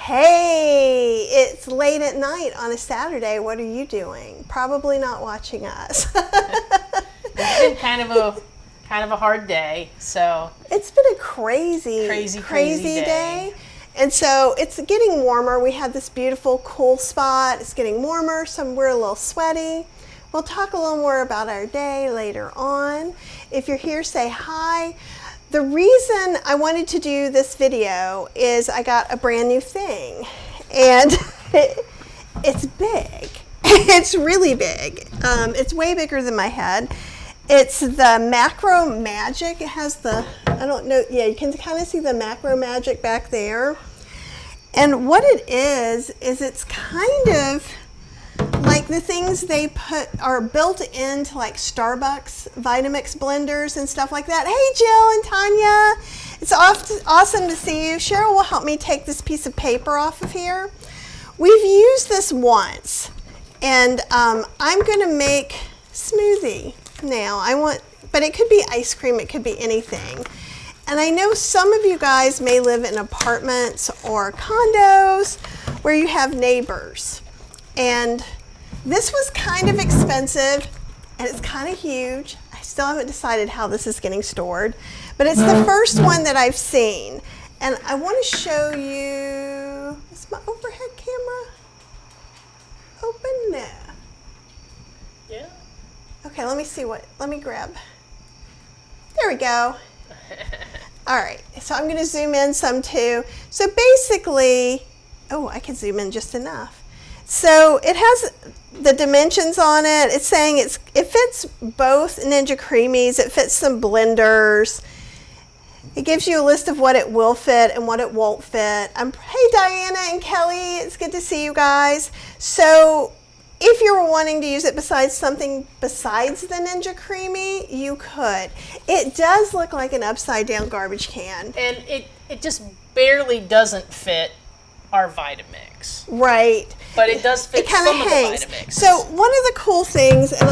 Hey, it's late at night on a Saturday. What are you doing? Probably not watching us. It's been kind of a hard day, so it's been a crazy day. And so it's getting warmer. We had this beautiful cool spot. It's getting warmer, so we're a little sweaty. We'll talk a little more about our day later on. If you're here, say hi. The reason I wanted to do this video is I got a brand new thing, and it's big. It's really big. It's way bigger than my head. It's the MACROMAGIX. It has the, I don't know, yeah, you can kind of see the MACROMAGIX back there. And what it is it's kind of like the things they put are built into like Starbucks Vitamix blenders and stuff like that. Hey, Jill and Tanya. It's awesome to see you. Cheryl will help me take this piece of paper off of here. We've used this once, and I'm going to make smoothie now. But it could be ice cream. It could be anything. And I know some of you guys may live in apartments or condos where you have neighbors. And this was kind of expensive, and it's kind of huge. I still haven't decided how this is getting stored, but it's the first one that I've seen. And I want to show you, is my overhead camera open? No. Yeah. Okay, let me grab. There we go. All right, so I'm going to zoom in some too. So basically, oh, I can zoom in just enough. So it has the dimensions on it. It's saying it fits both Ninja Creamis. It fits some blenders. It gives you a list of what it will fit and what it won't fit. Hey, Diana and Kelly, it's good to see you guys. So if you were wanting to use it something besides the Ninja Creami, you could. It does look like an upside down garbage can. And it just barely doesn't fit our Vitamix. Right. But it does fit some of the Vitamix. So one of the cool things, and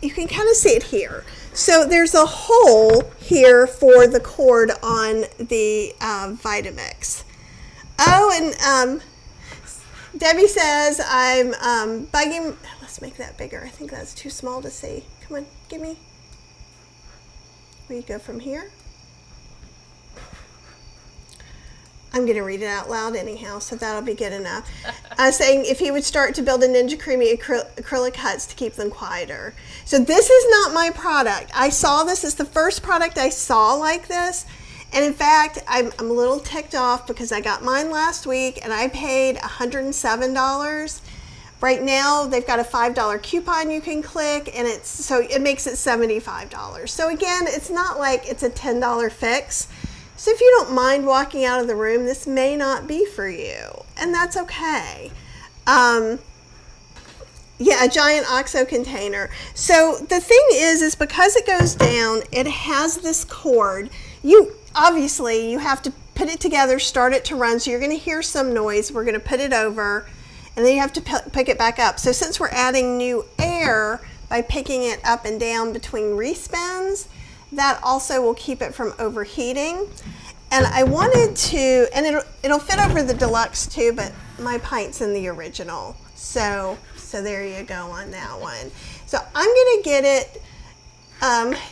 you can kind of see it here. So there's a hole here for the cord on the Vitamix. Oh, and Debbie says I'm bugging. Let's make that bigger. I think that's too small to see. Come on, give me. Where you go from here? I'm going to read it out loud anyhow, so that'll be good enough. I was saying if he would start to build a Ninja Creami acrylic huts to keep them quieter. So this is not my product. I saw this. It's the first product I saw like this. And in fact, I'm a little ticked off because I got mine last week and I paid $107. Right now, they've got a $5 coupon you can click, and so it makes it $75. So again, it's not like it's a $10 fix. So if you don't mind walking out of the room, this may not be for you, and that's okay. Yeah, a giant OXO container. So the thing is because it goes down, it has this cord. Obviously, you have to put it together, start it to run, so you're going to hear some noise. We're going to put it over, and then you have to pick it back up. So since we're adding new air by picking it up and down between respins, that also will keep it from overheating. And I wanted to, and it'll fit over the deluxe too, but my pint's in the original. So there you go on that one. So I'm going to get it.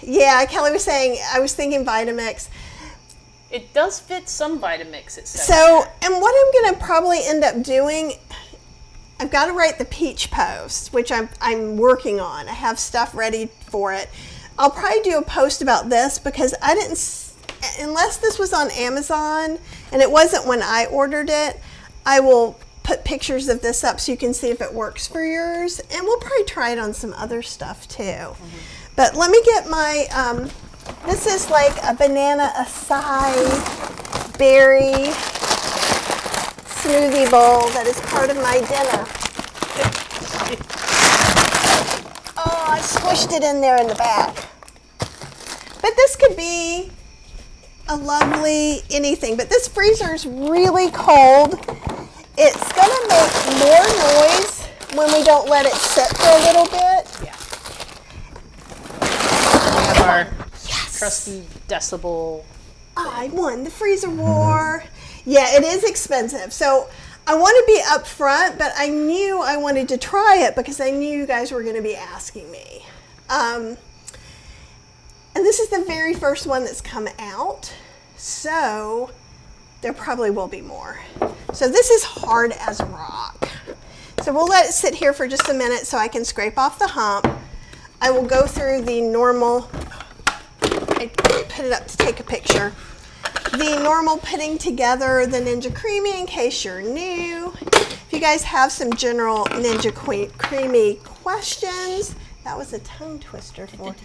Yeah, Kelly was saying, I was thinking Vitamix. It does fit some Vitamix, it says. So, and what I'm going to probably end up doing, I've got to write the peach post, which I'm working on. I have stuff ready for it. I'll probably do a post about this because I didn't, unless this was on Amazon, and it wasn't when I ordered it, I will put pictures of this up so you can see if it works for yours. And we'll probably try it on some other stuff too. Mm-hmm. But let me get my, this is like a banana acai berry smoothie bowl that is part of my dinner. Oh, I squished it in there in the back. But this could be a lovely anything. But this freezer is really cold. It's going to make more noise when we don't let it sit for a little bit. Yeah. We have our trusty decibel. I won the freezer war. Yeah, it is expensive. So I want to be upfront, but I knew I wanted to try it because I knew you guys were going to be asking me. And this is the very first one that's come out, so there probably will be more. So this is hard as rock. So we'll let it sit here for just a minute so I can scrape off the hump. I will go through the normal, I put it up to take a picture. The normal putting together the Ninja Creami in case you're new. If you guys have some general Ninja Creami questions, that was a tongue twister for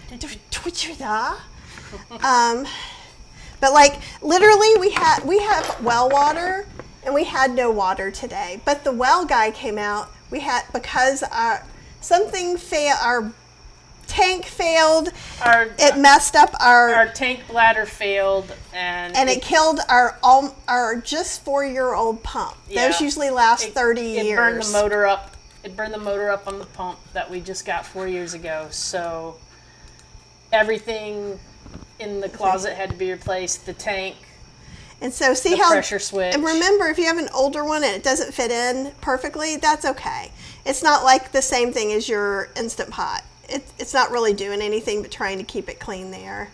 but like literally we have well water and we had no water today. But the well guy came out. We had because our tank failed. It messed up our tank bladder failed, and it killed our just 4-year-old pump. Yeah, those usually last 30 years. It burned the motor up. It burned the motor up on the pump that we just got 4 years ago. So everything in the closet had to be replaced. The tank. And so see how pressure switch. And remember, if you have an older one and it doesn't fit in perfectly, that's okay. It's not like the same thing as your Instant Pot. It's not really doing anything but trying to keep it clean there.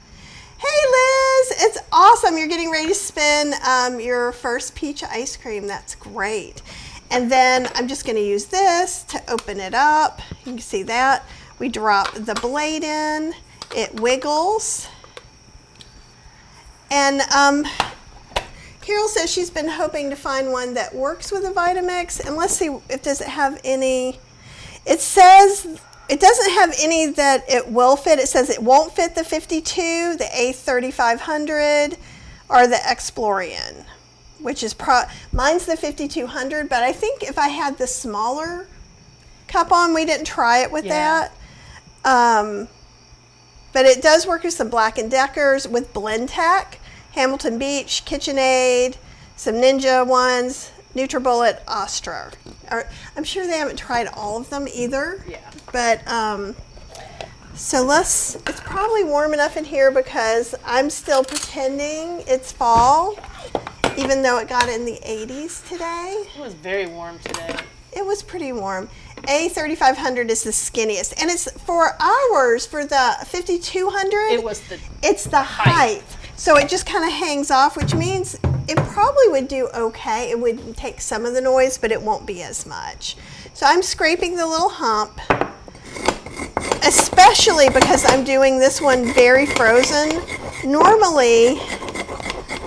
Hey Liz, it's awesome. You're getting ready to spin your first peach ice cream. That's great. And then I'm just going to use this to open it up. You can see that. We drop the blade in. It wiggles. And Carol says she's been hoping to find one that works with a Vitamix. And let's see if does it have any. It says it doesn't have any that it will fit. It says it won't fit the 52, the A3500, or the Explorian, which is mine's the 5200. But I think if I had the smaller cup on, we didn't try it with that. But it does work with some Black & Deckers, with Blendtec, Hamilton Beach, KitchenAid, some Ninja ones, NutriBullet, Astra. I'm sure they haven't tried all of them either. Yeah. But so it's probably warm enough in here because I'm still pretending it's fall, even though it got in the 80s today. It was very warm today. It was pretty warm. A3500 is the skinniest, and it's for ours for the 5200. It's the height. So it just kind of hangs off, which means it probably would do okay. It would take some of the noise, but it won't be as much. So I'm scraping the little hump, especially because I'm doing this one very frozen. Normally,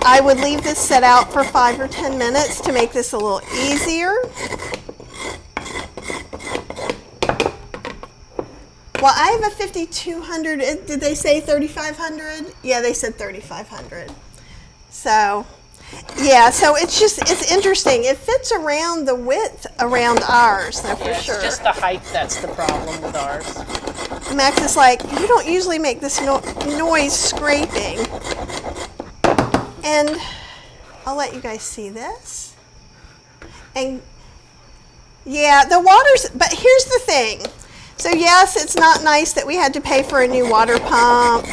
I would leave this set out for 5 or 10 minutes to make this a little easier. Well, I have a 5200. Did they say 3500? Yeah, they said 3500. So, yeah, so it's interesting. It fits around the width around ours, though, for sure. It's just the height that's the problem with ours. Max is like, you don't usually make this noise scraping. And I'll let you guys see this. And yeah, the water's, but here's the thing. So yes, it's not nice that we had to pay for a new water pump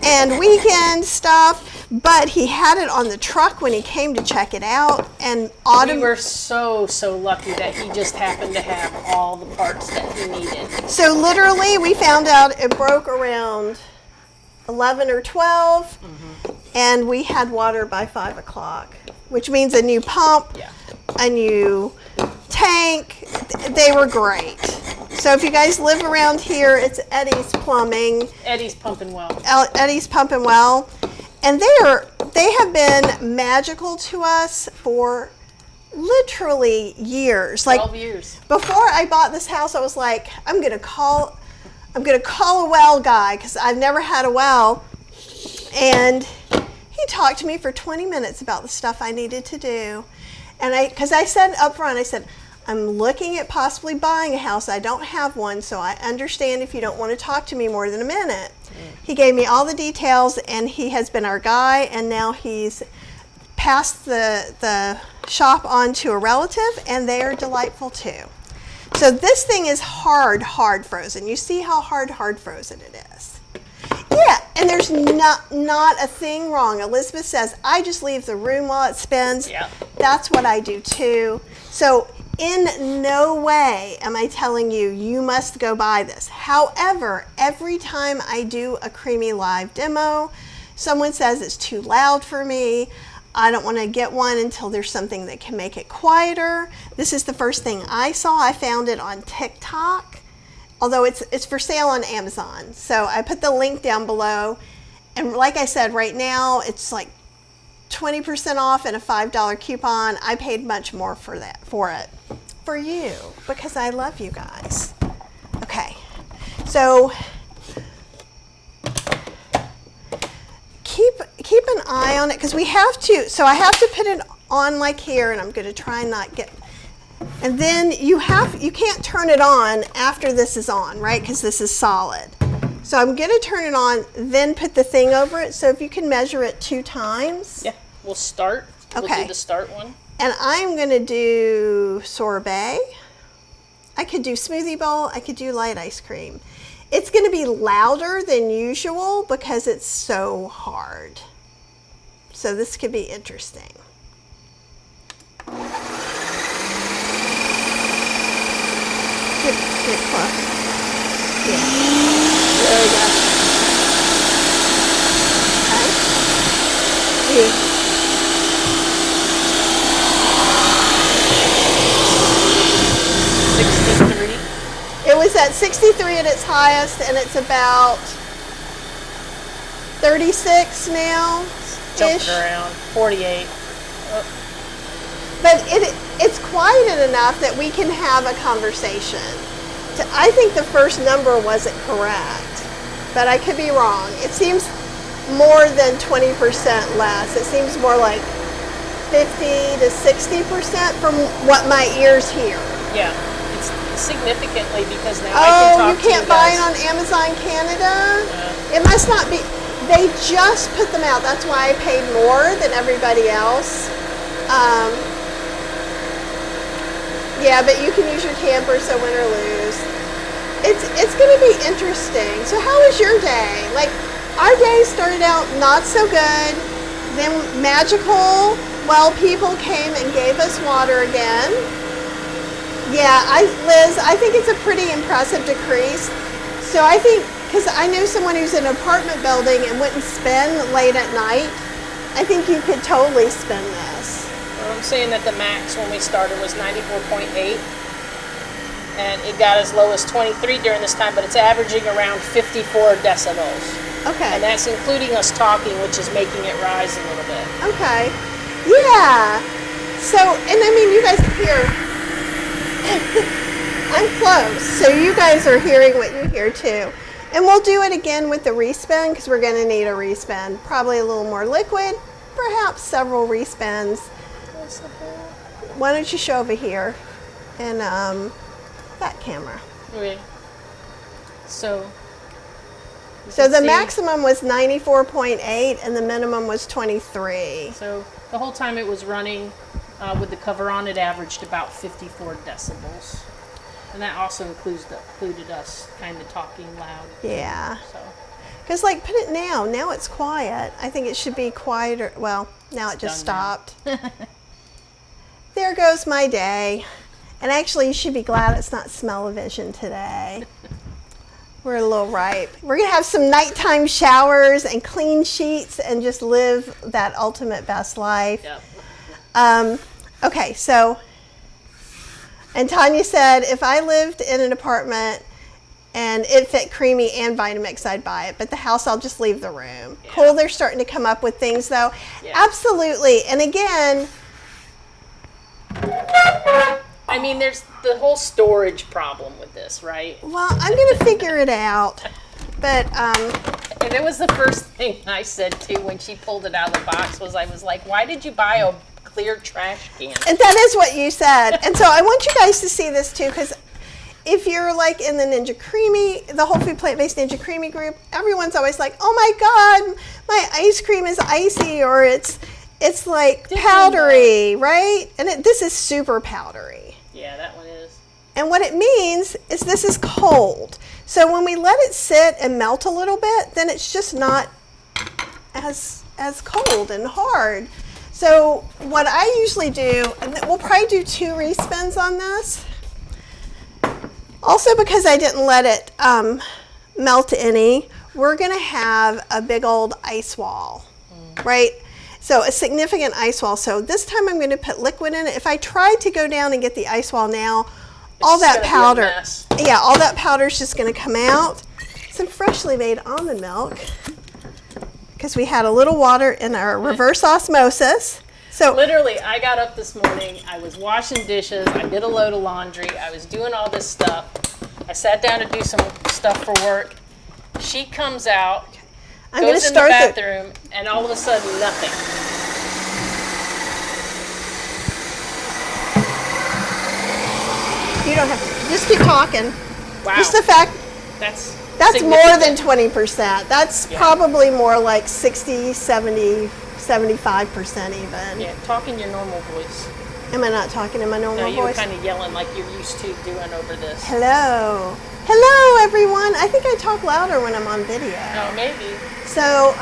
and weekend stuff, but he had it on the truck when he came to check it out. And we were so lucky that he just happened to have all the parts that he needed. So literally we found out it broke around 11 or 12, and we had water by 5 o'clock, which means a new pump, a new tank. They were great. So if you guys live around here, it's Eddie's Plumbing. Eddie's Pumping Well. Eddie's Pumping Well. And they have been magical to us for literally years. 12 years. Before I bought this house, I was like, I'm gonna call a well guy because I've never had a well. And he talked to me for 20 minutes about the stuff I needed to do. And because I said up front, I said, I'm looking at possibly buying a house. I don't have one, so I understand if you don't want to talk to me more than a minute. He gave me all the details, and he has been our guy, and now he's passed the shop on to a relative, and they are delightful too. So this thing is hard frozen. You see how hard frozen it is? Yeah. And there's not a thing wrong. Elizabeth says, I just leave the room while it spins. Yeah. That's what I do too. So in no way am I telling you, you must go buy this. However, every time I do a Creami live demo, someone says it's too loud for me. I don't want to get one until there's something that can make it quieter. This is the first thing I saw. I found it on TikTok. Although it's for sale on Amazon. So I put the link down below. And like I said, right now it's like 20% off and a $5 coupon. I paid much more for it. For you, because I love you guys. Okay, so keep an eye on it because we have to, so I have to put it on like here, and I'm gonna try and not get, and then you can't turn it on after this is on, right? Because this is solid. So I'm gonna turn it on, then put the thing over it. So if you can measure it 2 times. Yeah, we'll start. Okay. We'll do the start one. And I'm gonna do sorbet. I could do smoothie bowl, I could do light ice cream. It's gonna be louder than usual because it's so hard. So this could be interesting. Get close. Yeah. There we go. Okay. Yeah. It was at 63 at its highest, and it's about 36 now. Jumping around 48. Oh. But it's quieted enough that we can have a conversation. I think the first number wasn't correct, but I could be wrong. It seems more than 20% less. It seems more like 50 to 60% from what my ears hear. Yeah, it's significantly because now I can talk you can't to you buy guys. it on Amazon Canada? Yeah. It must not be. They just put them out. That's why I paid more than everybody else. Yeah, but you can use your camper, so win or lose. It's going to be interesting. So how was your day? Like, our day started out not so good. Then magical, well, people came and gave us water again. Yeah, Liz, I think it's a pretty impressive decrease. So I think, because I know someone who's in an apartment building and wouldn't spin late at night, I think you could totally spin this. Well, I'm saying that the max when we started was 94.8, and it got as low as 23 during this time, but it's averaging around 54 decibels. Okay. And that's including us talking, which is making it rise a little bit. Okay. Yeah. So, and I mean, you guys can hear. I'm close, so you guys are hearing what you hear too. And we'll do it again with the respin because we're going to need a respin. Probably a little more liquid, perhaps several respins. Why don't you show over here and that camera? Okay. So the maximum was 94.8 and the minimum was 23. So the whole time it was running with the cover on, it averaged about 54 decibels. And that also included us kind of talking loud. Yeah. So. Because, like, put it now. Now it's quiet. I think it should be quieter. Well, now it just stopped. There goes my day. And actually, you should be glad it's not smell-o-vision today. We're a little ripe. We're going to have some nighttime showers and clean sheets and just live that ultimate best life. Yep. Okay, so, and Tanya said, if I lived in an apartment and it fit Creami and Vitamix, I'd buy it. But the house, I'll just leave the room. Yeah. Cool, they're starting to come up with things, though. Yeah. Absolutely. And again, I mean, there's the whole storage problem with this, right? Well, I'm going to figure it out. But, and it was the first thing I said, too, when she pulled it out of the box, I was like, why did you buy a clear trash can? And that is what you said. And so I want you guys to see this, too, because if you're like in the Ninja Creami, the whole food plant-based Ninja Creami group, everyone's always like, oh my God, my ice cream is icy, or it's like powdery, right? And this is super powdery. Yeah, that one is. And what it means is this is cold. So when we let it sit and melt a little bit, then it's just not as cold and hard. So what I usually do, and we'll probably do 2 respins on this. Also, because I didn't let it melt any, we're gonna have a big old ice wall, right? So a significant ice wall. So this time I'm gonna put liquid in it. If I tried to go down and get the ice wall now, all that powder, yeah, all that powder is just gonna come out. Some freshly made almond milk, because we had a little water in our reverse osmosis. So literally, I got up this morning, I was washing dishes, I did a load of laundry, I was doing all this stuff. I sat down to do some stuff for work. She comes out, goes in the bathroom, and all of a sudden, nothing. You don't have to, just keep talking. Wow. Just the fact, that's more than 20%. That's probably more like 60, 70, 75% even. Yeah, talk in your normal voice. Am I not talking in my normal voice? No, you were kind of yelling like you're used to doing over this. Hello. Hello, everyone. I think I talk louder when I'm on video. Oh, maybe. So,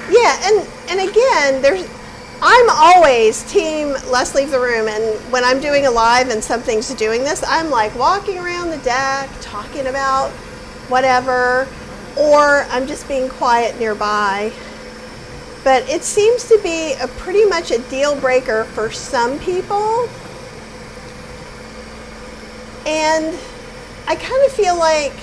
yeah, and again, I'm always team let's leave the room, and when I'm doing a live and something's doing this, I'm like walking around the deck, talking about whatever, or I'm just being quiet nearby. But it seems to be pretty much a deal breaker for some people. And I kind of feel like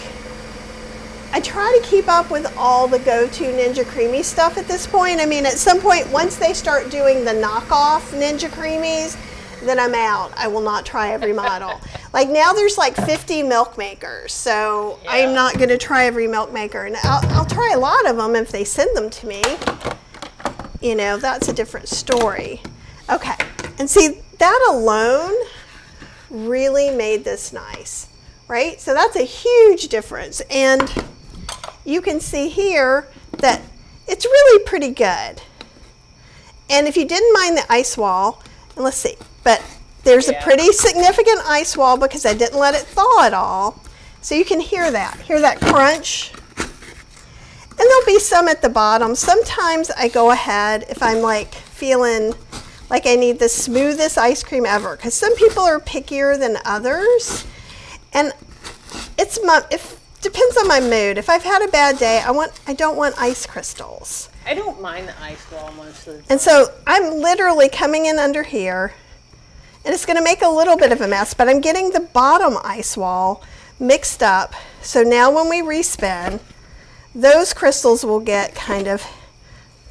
I try to keep up with all the go-to Ninja Creami stuff at this point. I mean, at some point, once they start doing the knockoff Ninja Creamis, then I'm out. I will not try every model. Like now there's like 50 milk makers, so yeah. I'm not going to try every milk maker. And I'll try a lot of them if they send them to me. You know, that's a different story. Okay, and see, that alone really made this nice, right? So that's a huge difference. And you can see here that it's really pretty good. And if you didn't mind the ice wall, and let's see, but there's a pretty significant ice wall because I didn't let it thaw at all. So you can hear that crunch. And there'll be some at the bottom. Sometimes I go ahead if I'm like feeling like I need the smoothest ice cream ever, because some people are pickier than others. And it depends on my mood. If I've had a bad day, I don't want ice crystals. I don't mind the ice wall most of the time. And so I'm literally coming in under here, and it's going to make a little bit of a mess, but I'm getting the bottom ice wall mixed up. So now when we respin, those crystals will get kind of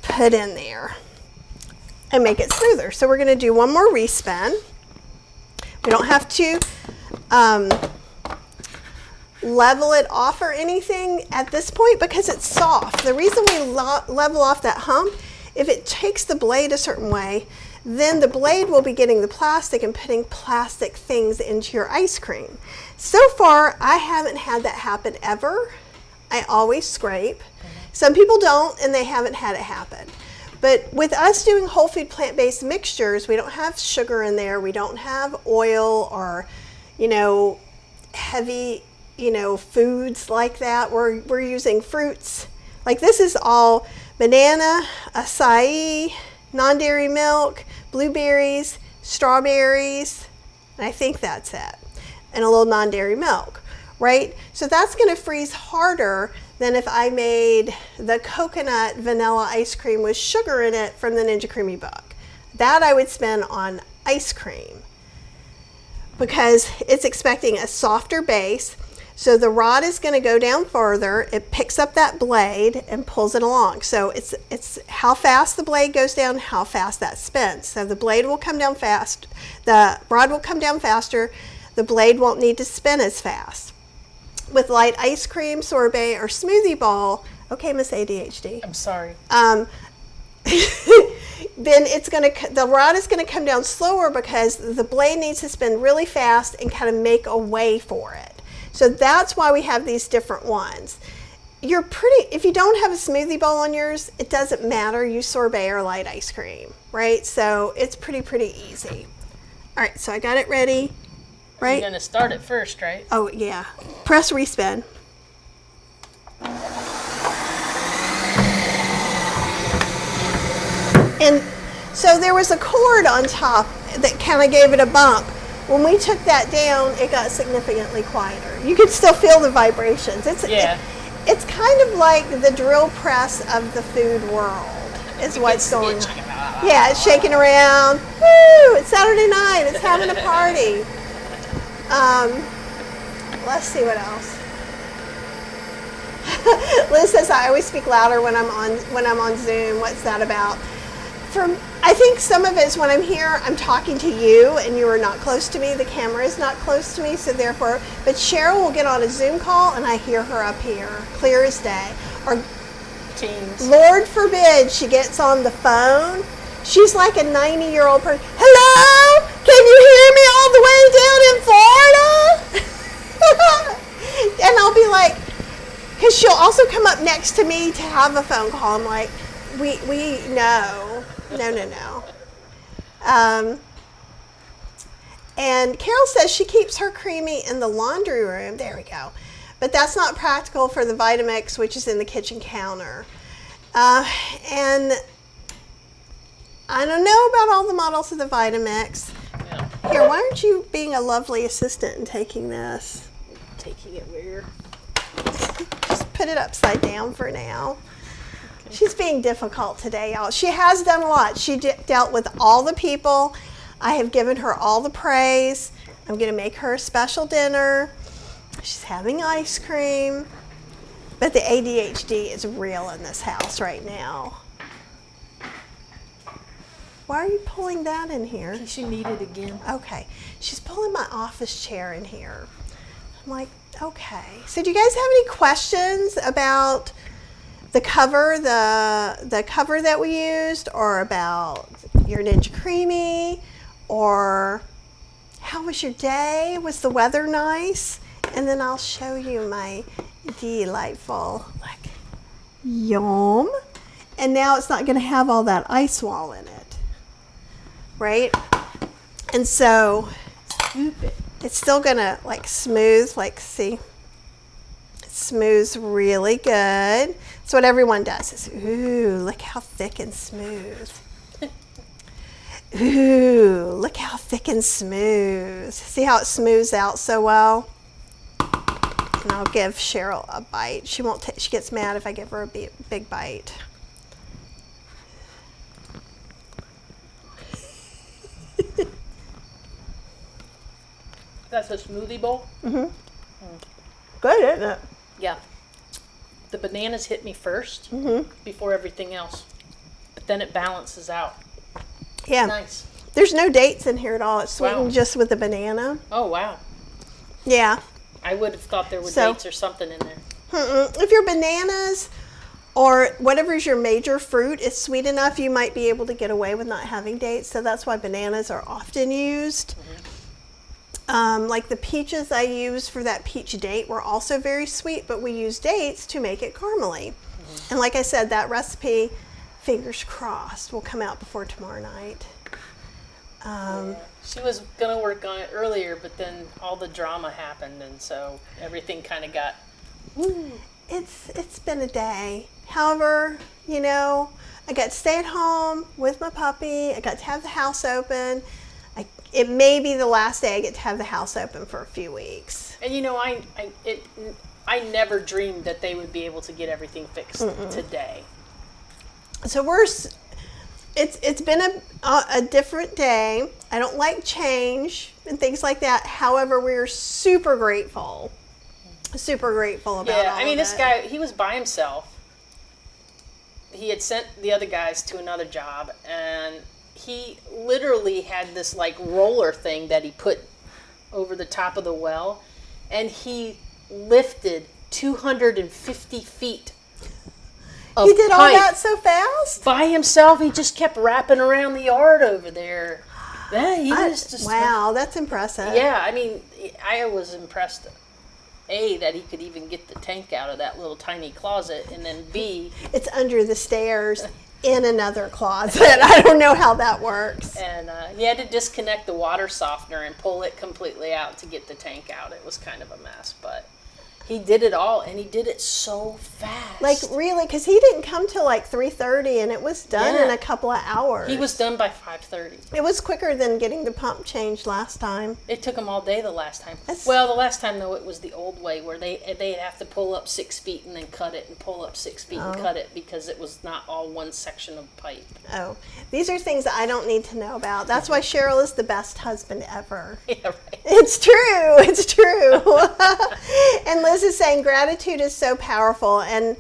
put in there and make it smoother. So we're going to do one more respin. We don't have to level it off or anything at this point because it's soft. The reason we level off that hump, if it takes the blade a certain way, then the blade will be getting the plastic and putting plastic things into your ice cream. So far, I haven't had that happen ever. I always scrape. Some people don't, and they haven't had it happen. But with us doing whole food plant-based mixtures, we don't have sugar in there. We don't have oil or, heavy, foods like that. We're using fruits. Like this is all banana, acai, non-dairy milk, blueberries, strawberries, and I think that's it. And a little non-dairy milk. Right? So that's going to freeze harder than if I made the coconut vanilla ice cream with sugar in it from the Ninja Creami book. That I would spend on ice cream because it's expecting a softer base. So the rod is going to go down further. It picks up that blade and pulls it along. So it's how fast the blade goes down, how fast that spins. So the blade will come down fast. The rod will come down faster. The blade won't need to spin as fast. With light ice cream, sorbet, or smoothie bowl, okay, Miss ADHD. I'm sorry. Then the rod is gonna come down slower because the blade needs to spin really fast and kind of make a way for it. So that's why we have these different ones. If you don't have a smoothie bowl on yours, it doesn't matter. Use sorbet or light ice cream, right? So it's pretty easy. All right, so I got it ready. right? You're going to start it first, right? Oh, yeah. Press respin. And so there was a cord on top that kind of gave it a bump. When we took that down, it got significantly quieter. You could still feel the vibrations. It's kind of like the drill press of the food world is what's going on. Yeah, it's shaking around. Woo! It's Saturday night. It's having a party. Let's see what else. Liz says I always speak louder when I'm on Zoom. What's that about? I think some of it's when I'm here, I'm talking to you and you are not close to me. The camera is not close to me, so therefore, but Cheryl will get on a Zoom call and I hear her up here, clear as day. Or Teams. Lord forbid she gets on the phone. She's like a 90-year-old person. Hello? Can you hear me all the way down in Florida? And I'll be like, because she'll also come up next to me to have a phone call. I'm like, no. And Carol says she keeps her Creami in the laundry room. There we go. But that's not practical for the Vitamix, which is in the kitchen counter. And I don't know about all the models of the Vitamix. Yeah. Here, why aren't you being a lovely assistant and taking this? Taking it where? Just put it upside down for now. Okay. She's being difficult today, y'all. She has done a lot. She dealt with all the people. I have given her all the praise. I'm going to make her a special dinner. She's having ice cream. But the ADHD is real in this house right now. Why are you pulling that in here? In case you need it again. Okay. She's pulling my office chair in here. I'm like, okay. So do you guys have any questions about the cover, the cover that we used, or about your Ninja Creami, or how was your day? Was the weather nice? And then I'll show you my delightful, like, yum. And now it's not going to have all that ice wall in it, right? And so it's still going to like smooth, like, see, it smooths really good. That's what everyone does is, ooh, look how thick and smooth. Ooh, look how thick and smooth. See how it smooths out so well? And I'll give Cheryl a bite. She won't. She gets mad if I give her a big bite. That's a smoothie bowl? Mm-hmm. Good, isn't it? Yeah. The bananas hit me first before everything else. But then it balances out. Yeah. Nice. There's no dates in here at all. It's sweetened Wow. just with the banana. Oh, wow. Yeah. I would have thought there were dates or something in there. If your bananas or whatever's your major fruit is sweet enough, you might be able to get away with not having dates. So that's why bananas are often used. Like the peaches I used for that peach date were also very sweet, but we used dates to make it caramely. And like I said, that recipe, fingers crossed, will come out before tomorrow night. She was going to work on it earlier, but then all the drama happened, and so everything kind of got... It's been a day. However, you know, I got to stay at home with my puppy. I got to have the house open. It may be the last day I get to have the house open for a few weeks. And you know, I never dreamed that they would be able to get everything fixed today. So it's been a different day. I don't like change and things like that. However, we're super grateful about all of it. Yeah, I mean, this guy, he was by himself. He had sent the other guys to another job, and he literally had this like roller thing that he put over the top of the well, and he lifted 250 feet of He did all pipe that so fast? by himself. He just kept wrapping around the yard over there. Yeah, wow, that's impressive. Yeah, I mean, I was impressed. A, that he could even get the tank out of that little tiny closet, and then B, It's under the stairs. in another closet. I don't know how that works. And he had to disconnect the water softener and pull it completely out to get the tank out. It was kind of a mess, but he did it all, and he did it so fast. Like, really? Because he didn't come till like 3:30, and it was done in a couple of hours. He was done by 5:30. It was quicker than getting the pump changed last time. It took him all day the last time. Well, the last time, though, it was the old way, where they'd have to pull up 6 feet and then cut it, and pull up 6 feet and cut it, because it was not all one section of pipe. Oh, these are things that I don't need to know about. That's why Cheryl is the best husband ever. Yeah, right. It's true. It's true. And Liz is saying gratitude is so powerful, and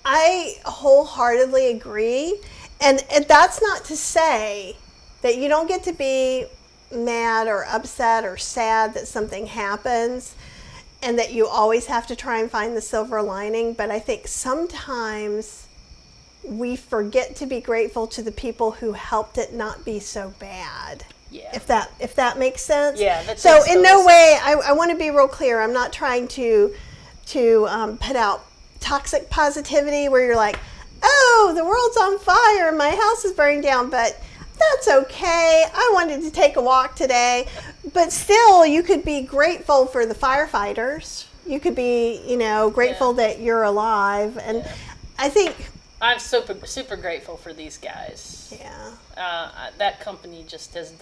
I wholeheartedly agree. And that's not to say that you don't get to be mad or upset or sad that something happens and that you always have to try and find the silver lining. But I think sometimes we forget to be grateful to the people who helped it not be so bad. Yeah. If that makes sense. Yeah. That so in no way, I want to be real clear. I'm not trying to put out toxic positivity where you're like, oh, the world's on fire, my house is burning down, but that's okay. I wanted to take a walk today. But still, you could be grateful for the firefighters. You could be, grateful that you're alive. And I think I'm super grateful for these guys. Yeah. That company just has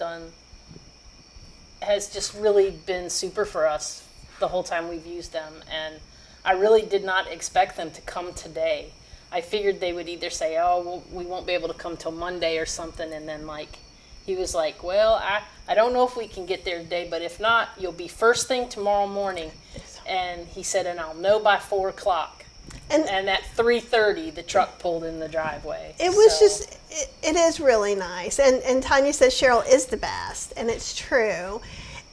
just really been super for us the whole time we've used them. And I really did not expect them to come today. I figured they would either say, oh, well, we won't be able to come till Monday or something. And then he was like, well, I don't know if we can get there today, but if not, you'll be first thing tomorrow morning. And he said, and I'll know by 4 o'clock. And at 3:30, the truck pulled in the driveway. It was it is really nice. And Tanya says Cheryl is the best, and it's true.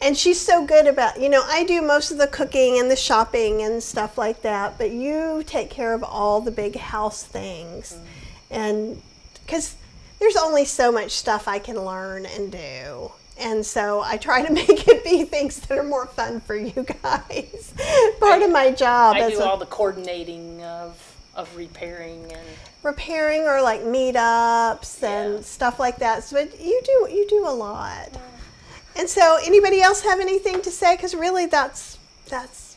And she's so good about, I do most of the cooking and the shopping and stuff like that, but you take care of all the big house things. Mm-hmm. And because there's only so much stuff I can learn and do. And so I try to make it be things that are more fun for you guys. Part of my job. I do all the coordinating of repairing or like meetups and stuff like that. So you do a lot. Yeah. And so anybody else have anything to say? Because really that's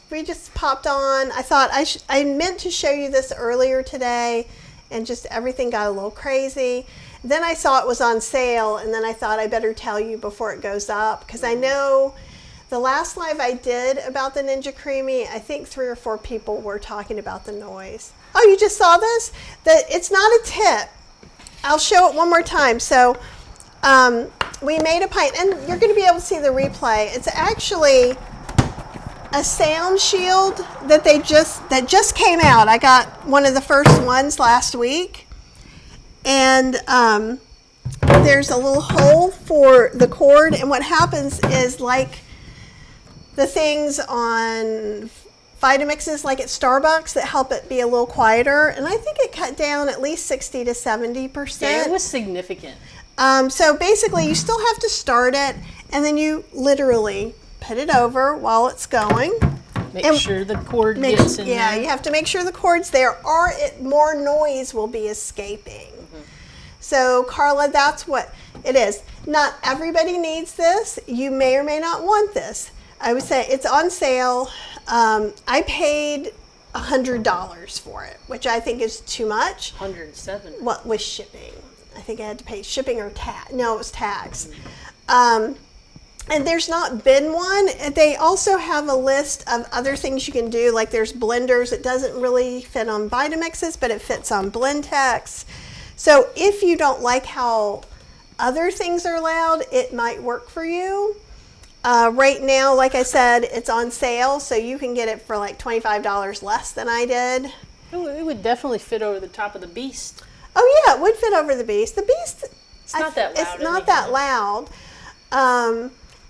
we just popped on. I thought I meant to show you this earlier today, and just everything got a little crazy. Then I saw it was on sale, and then I thought I better tell you before it goes up, because I know the last live I did about the Ninja Creami, I think 3 or 4 people were talking about the noise. Oh, you just saw this? It's not a tip. I'll show it one more time. So we made a pint, and you're going to be able to see the replay. It's actually a sound shield that just came out. I got one of the first ones last week. And there's a little hole for the cord, and what happens is, like the things on Vitamixes, like at Starbucks, that help it be a little quieter, and I think it cut down at least 60 to 70%. Yeah, it was significant. So basically, you still have to start it, and then you literally put it over while it's going. Make sure the cord gets in there. Yeah, you have to make sure the cord's there, or more noise will be escaping. So, Carla, that's what it is. Not everybody needs this. You may or may not want this. I would say it's on sale. I paid $100 for it, which I think is too much. $107. What with shipping? I think I had to pay shipping or tax. No, it was tax. And there's not been one. They also have a list of other things you can do. Like there's blenders. It doesn't really fit on Vitamixes, but it fits on Blendtex. So if you don't like how other things are loud, it might work for you. Right now, like I said, it's on sale, so you can get it for like $25 less than I did. It would definitely fit over the top of the Beast. Oh yeah, it would fit over the Beast. The Beast, it's not that loud. It's not that loud.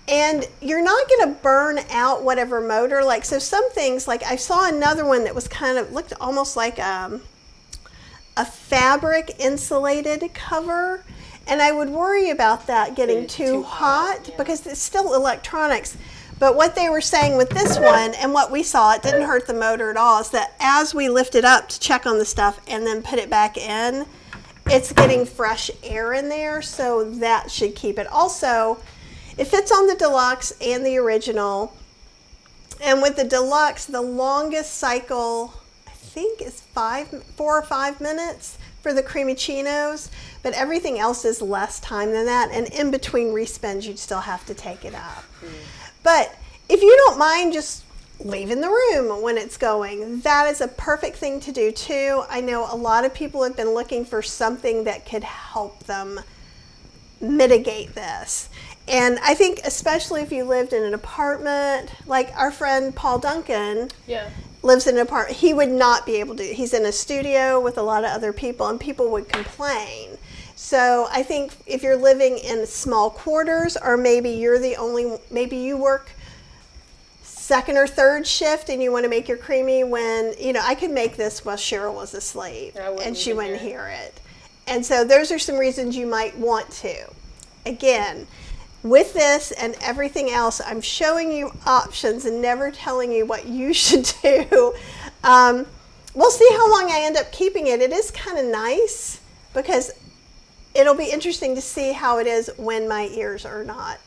And you're not going to burn out whatever motor. Like, so some things, like I saw another one that was looked almost like a fabric insulated cover, and I would worry about that getting too hot because it's still electronics. But what they were saying with this one, and what we saw, it didn't hurt the motor at all, is that as we lift it up to check on the stuff and then put it back in, it's getting fresh air in there, so that should keep it. Also, it fits on the deluxe and the original. And with the deluxe, the longest cycle, I think, is 4 or 5 minutes for the cremichinos, but everything else is less time than that. And in between respins, you'd still have to take it up. But if you don't mind just leaving the room when it's going, that is a perfect thing to do too. I know a lot of people have been looking for something that could help them mitigate this. And I think especially if you lived in an apartment, like our friend Paul Duncan lives in an apartment, he would not be able to. He's in a studio with a lot of other people, and people would complain. So I think if you're living in small quarters, or maybe you're the only, maybe you work second or third shift and you want to make your creamy when, I could make this while Cheryl was asleep and she wouldn't hear it. And so those are some reasons you might want to. Again, with this and everything else, I'm showing you options and never telling you what you should do. We'll see how long I end up keeping it. It is kind of nice because it'll be interesting to see how it is when my ears are not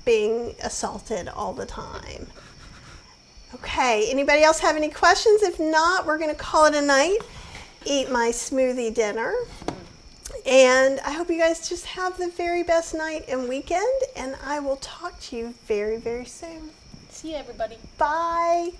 being assaulted all the time. Okay, anybody else have any questions? If not, we're going to call it a night, eat my smoothie dinner. And I hope you guys just have the very best night and weekend, and I will talk to you very, very soon. See you, everybody. Bye.